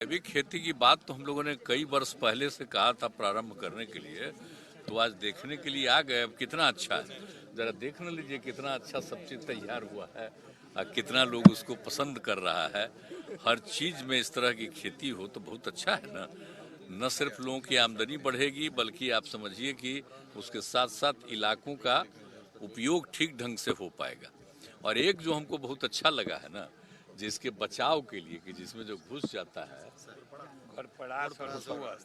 जैविक खेती की बात तो हम लोगों ने कई वर्ष पहले से कहा था प्रारंभ करने के लिए, तो आज देखने के लिए आ गए। अब कितना अच्छा है, जरा देख न लीजिए कितना अच्छा सब चीज तैयार हुआ है और कितना लोग उसको पसंद कर रहा है। हर चीज में इस तरह की खेती हो तो बहुत अच्छा है ना। न सिर्फ लोगों की आमदनी बढ़ेगी बल्कि आप समझिए कि उसके साथ साथ इलाकों का उपयोग ठीक ढंग से हो पाएगा। और एक जो हमको बहुत अच्छा लगा है ना, जिसके बचाव के लिए कि जिसमें जो घुस जाता है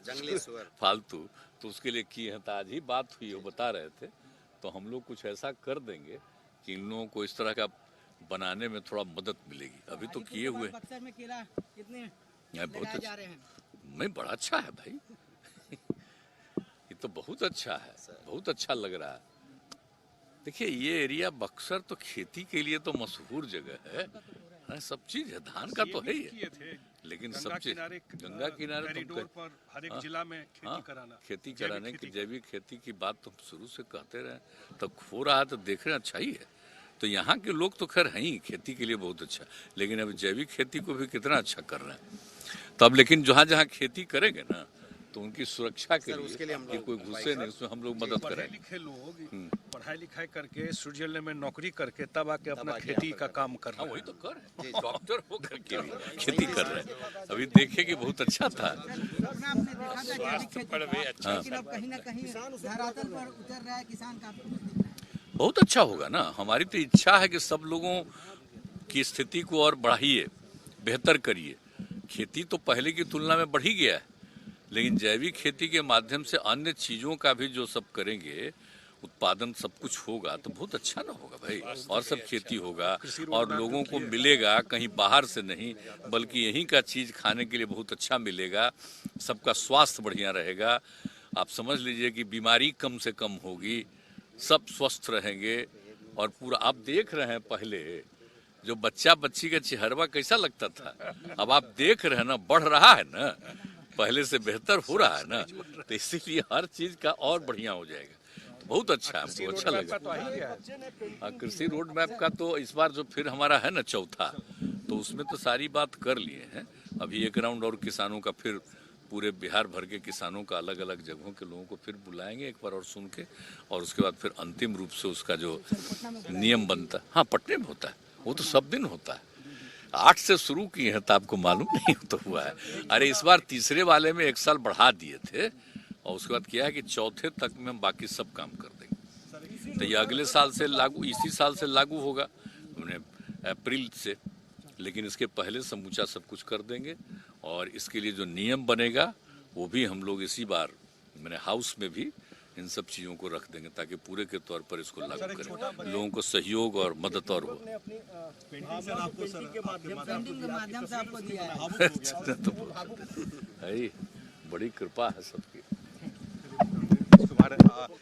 जंगली सुअर फालतू, तो उसके लिए किए हैं। तो आज ही बात हुई, वो बता रहे थे, तो हम लोग कुछ ऐसा कर देंगे कि इन लोगों को इस तरह का बनाने में थोड़ा मदद मिलेगी। अभी तो किए हुए बक्सर में केला कितने बहुत जा अच्छा, रहे हैं? मैं बड़ा अच्छा है भाई ये तो बहुत अच्छा है, बहुत अच्छा लग रहा है। देखिए ये एरिया बक्सर तो खेती के लिए तो मशहूर जगह है, सब चीज है, धान का तो है ही है, लेकिन सब चीज गंगा किनारे कॉरिडोर पर हर एक जिला में खेती कराना, खेती कराने की जैविक खेती की बात तो शुरू से कहते रहे, तो हो रहा है तो देख रहे अच्छा ही है। तो यहाँ के लोग तो खैर हैं ही खेती के लिए बहुत अच्छा, लेकिन अब जैविक खेती को भी कितना अच्छा कर रहे हैं। तो अब लेकिन जहाँ जहाँ खेती करेंगे ना तो उनकी सुरक्षा के लिए कि कोई घुसे नहीं, उसमें हम लोग मदद करें। पढ़े लिखे लोग पढ़ाई लिखाई करके स्विट्जरलैंड में नौकरी करके तब आके अपना खेती का काम कर रहे हैं। वही तो कर रहे हैं, डॉक्टर होकर के भी खेती कर रहे हैं। अभी देखे कि बहुत अच्छा था। कहीं ना कहीं धरातल पर उतर रहा है किसान का। बहुत अच्छा होगा ना। हमारी तो इच्छा है कि सब लोगों की स्थिति को और बढ़ाइए, बेहतर करिए। खेती तो पहले की तुलना में बढ़ ही गया है, लेकिन जैविक खेती के माध्यम से अन्य चीजों का भी जो सब करेंगे, उत्पादन सब कुछ होगा तो बहुत अच्छा ना होगा भाई। और सब खेती होगा और लोगों को मिलेगा, कहीं बाहर से नहीं बल्कि यहीं का चीज खाने के लिए बहुत अच्छा मिलेगा। सबका स्वास्थ्य बढ़िया रहेगा। आप समझ लीजिए कि बीमारी कम से कम होगी, सब स्वस्थ रहेंगे। और पूरा आप देख रहे हैं, पहले जो बच्चा बच्ची का चेहरा कैसा लगता था, अब आप देख रहे हैं ना, बढ़ रहा है ना, पहले से बेहतर हो रहा है ना। तो इसीलिए हर चीज का और बढ़िया हो जाएगा। तो बहुत अच्छा, हमको अच्छा लगा। कृषि रोड मैप का तो इस बार जो फिर हमारा है ना चौथा, तो उसमें तो सारी बात कर लिए हैं। अभी एक राउंड और किसानों का, फिर पूरे बिहार भर के किसानों का, अलग अलग जगहों के लोगों को फिर बुलाएंगे एक बार और सुन के, और उसके बाद फिर अंतिम रूप से उसका जो नियम बनता है, हाँ पटने में होता है, वो तो सब दिन होता है। 8 से शुरू किए हैं तो आपको मालूम नहीं तो हुआ है। अरे इस बार तीसरे वाले में 1 साल बढ़ा दिए थे, और उसके बाद किया है कि चौथे तक में हम बाकी सब काम कर देंगे। तो ये अगले साल से लागू, इसी साल से लागू होगा, अप्रैल से, लेकिन इसके पहले समूचा सब कुछ कर देंगे। और इसके लिए जो नियम बनेगा वो भी हम लोग इसी बार मैंने हाउस में भी इन सब चीज़ों को रख देंगे, ताकि पूरे के तौर पर इसको लागू करें, लोगों को सहयोग और मदद और हो। बड़ी कृपा है सबकी।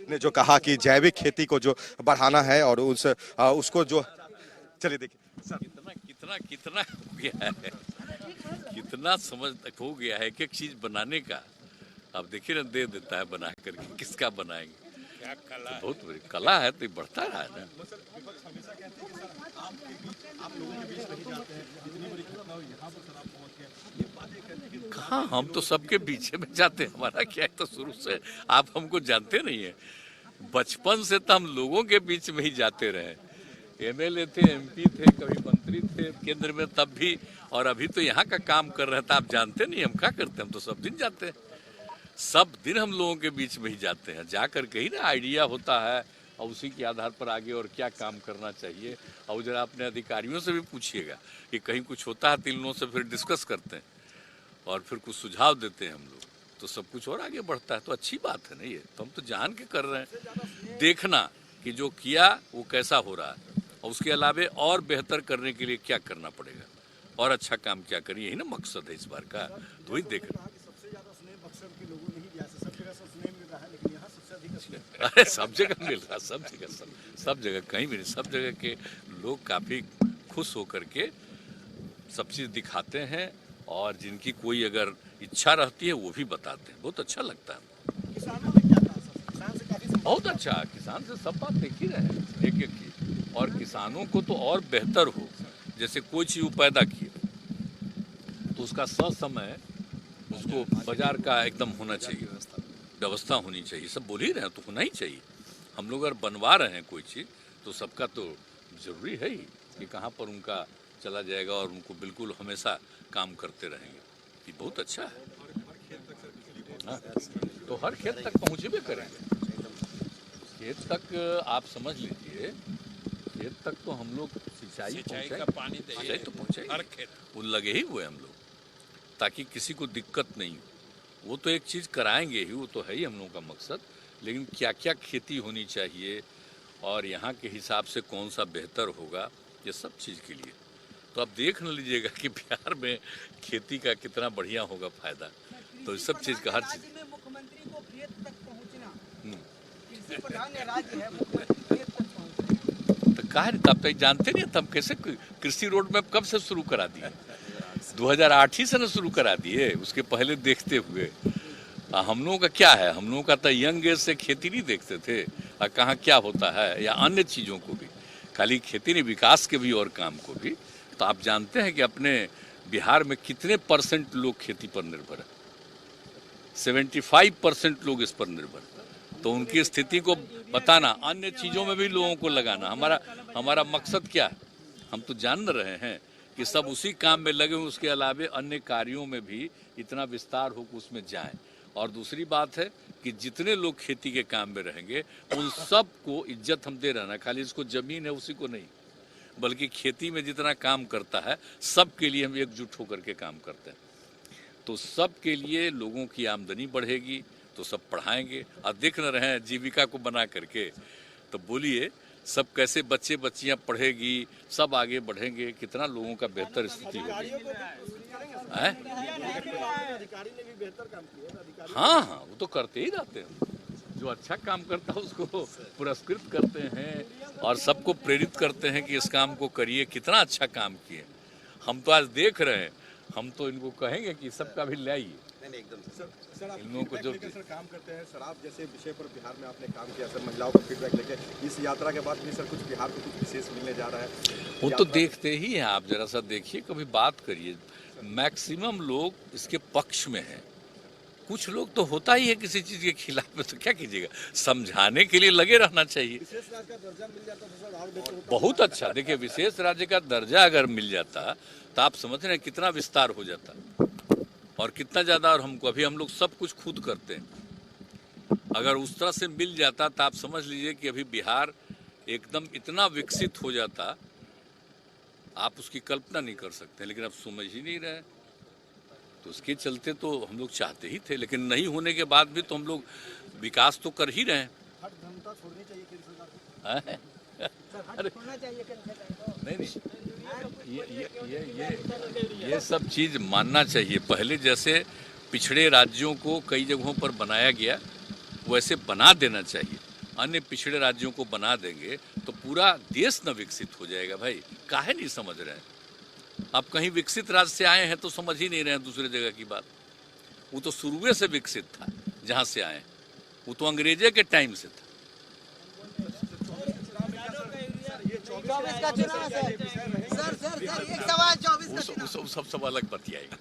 ने जो कहा कि जैविक खेती को जो बढ़ाना है और उसको जो, चलिए देखिए कितना कितना हो गया है, कितना समझ तक हो गया है एक एक चीज बनाने का। अब देखिए ना, दे देता है बना करके, किसका बनाएंगे, क्या कला, तो बहुत बड़ी कला है, तो बढ़ता रहा है ना। कहाँ, हम तो सबके पीछे में जाते हैं, हमारा क्या है, तो शुरू से आप हमको जानते नहीं है, बचपन से तो हम लोगों के बीच में ही जाते रहे। एमएलए थे, एमपी थे, कभी मंत्री थे केंद्र में तब भी, और अभी तो यहाँ का काम कर रहे थे। आप जानते नहीं हम क्या करते हैं, हम तो सब दिन जाते हैं, सब दिन हम लोगों के बीच में ही जाते हैं। जाकर के ही ना आइडिया होता है, और उसी के आधार पर आगे और क्या काम करना चाहिए। और जरा अपने अधिकारियों से भी पूछिएगा कि कहीं कुछ होता है तो इन लोगों से फिर डिस्कस करते हैं और फिर कुछ सुझाव देते हैं हम लोग, तो सब कुछ और आगे बढ़ता है। तो अच्छी बात है ना ये, तो हम तो जान के कर रहे हैं। देखना कि जो किया वो कैसा हो रहा है, और उसके अलावे और बेहतर करने के लिए क्या करना पड़ेगा, और अच्छा काम क्या करिए, यही ना मकसद है इस बार का। तो वही देखना। अरे सब जगह मिल रहा, सब जगह कहीं भी नहीं, सब जगह के लोग काफी खुश होकर के सब चीज दिखाते हैं, और जिनकी कोई अगर इच्छा रहती है वो भी बताते हैं। बहुत अच्छा लगता है। बहुत अच्छा, किसान से सब बात देख ही रहे हैं एक एक की, और किसानों को तो और बेहतर हो। जैसे कोई चीज पैदा किए तो उसका ससमय उसको बाजार का एकदम होना चाहिए, व्यवस्था होनी चाहिए। सब बोल ही रहे हैं तो होना ही चाहिए। हम लोग अगर बनवा रहे हैं कोई चीज़ तो सबका तो जरूरी है ही कि कहाँ पर उनका चला जाएगा और उनको बिल्कुल हमेशा काम करते रहेंगे। ये बहुत अच्छा है। हाँ, तो हर खेत तक पहुँचे भी करेंगे। खेत तक आप समझ लीजिए, खेत तक तो हम लोग सिंचाई का पानी तो पहुँचाई हर खेत, वो लगे ही हुए हम लोग, ताकि किसी को दिक्कत नहीं हो। वो तो एक चीज़ कराएंगे ही, वो तो है ही हम लोगों का मकसद, लेकिन क्या क्या खेती होनी चाहिए और यहाँ के हिसाब से कौन सा बेहतर होगा, ये सब चीज़ के लिए तो आप देख न लीजिएगा कि बिहार में खेती का कितना बढ़िया होगा फायदा। तो इस सब चीज़ का हर चीज़ में मुख्यमंत्री को खेत तक पहुंचना, कृषि प्रधान राज्य है, मुख्यमंत्री खेत तक पहुंचना। तो कहा तब तक जानते नहीं, तब कैसे कृषि रोड मैप कब से शुरू करा दिए? 2008 ही से न शुरू करा दिए, उसके पहले देखते हुए। हम लोगों का क्या है, हम लोगों का तो यंग एज से खेती नहीं देखते थे और कहाँ क्या होता है, या अन्य चीज़ों को भी, खाली खेती नहीं, विकास के भी और काम को भी। तो आप जानते हैं कि अपने बिहार में कितने % लोग खेती पर निर्भर है? 75% लोग इस पर निर्भर है। तो उनकी स्थिति को बताना, अन्य चीज़ों में भी लोगों को लगाना, हमारा मकसद क्या है? हम तो जान रहे हैं कि सब उसी काम में लगे हुए, उसके अलावे अन्य कार्यों में भी इतना विस्तार हो कि उसमें जाएं। और दूसरी बात है कि जितने लोग खेती के काम में रहेंगे उन सब को इज्जत हम दे रहना, खाली इसको जमीन है उसी को नहीं, बल्कि खेती में जितना काम करता है सब के लिए हम एकजुट होकर के काम करते हैं। तो सब के लिए लोगों की आमदनी बढ़ेगी तो सब पढ़ाएंगे। और देख न रहे हैं जीविका को बना करके, तो बोलिए सब कैसे बच्चे बच्चियां पढ़ेगी, सब आगे बढ़ेंगे, कितना लोगों का बेहतर स्थिति होगी। हाँ हाँ, वो तो करते ही रहते हैं। जो अच्छा काम करता है उसको पुरस्कृत करते हैं और सबको प्रेरित करते हैं कि इस काम को करिए, कितना अच्छा काम किए। हम तो आज देख रहे हैं, हम तो इनको कहेंगे कि सबका भी लाइए। सर आप इन लोगों को जो सर काम करते हैं, शराब जैसे विषय पर बिहार में आपने काम किया, सर महिलाओं का फीडबैक लेके इस यात्रा के बाद भी सर कुछ बिहार को कुछ विशेष मिलने जा रहा है? वो तो देखते ही हैं आप, जरा सा देखिए, कभी बात करिए। मैक्सिमम लोग इसके पक्ष में हैं, कुछ लोग तो होता ही है किसी चीज़ के खिलाफ में, तो क्या कीजिएगा, समझाने के लिए लगे रहना चाहिए। विशेष राज्य का दर्जा मिल जाता तो सर और बेहतर होता। बहुत अच्छा, देखिए विशेष राज्य का दर्जा अगर मिल जाता तो आप समझ रहे हैं कितना विस्तार हो जाता और कितना ज़्यादा। और हमको अभी हम लोग सब कुछ खुद करते हैं, अगर उस तरह से मिल जाता तो आप समझ लीजिए कि अभी बिहार एकदम इतना विकसित हो जाता, आप उसकी कल्पना नहीं कर सकते। लेकिन अब समझ ही नहीं रहे, तो उसके चलते तो हम लोग चाहते ही थे, लेकिन नहीं होने के बाद भी तो हम लोग विकास तो कर ही रहे हैं। हट धर्मता छोड़नी चाहिए केंद्र सरकार को। हैं? सर हट छोड़ना चाहिए केंद्र सरकार को। नहीं, ये सब चीज़ मानना चाहिए। पहले जैसे पिछड़े राज्यों को कई जगहों पर बनाया गया, वैसे बना देना चाहिए। अन्य पिछड़े राज्यों को बना देंगे तो पूरा देश न विकसित हो जाएगा। भाई काहे नहीं समझ रहे हैं? आप कहीं विकसित राज्य से आए हैं तो समझ ही नहीं रहे हैं दूसरे जगह की बात। वो तो शुरुए से विकसित था जहाँ से आए, वो तो अंग्रेजे के टाइम से था। 24 का चुनाव सर एक सवाल 24 का चुनाव। सब अलग बतियाएगा।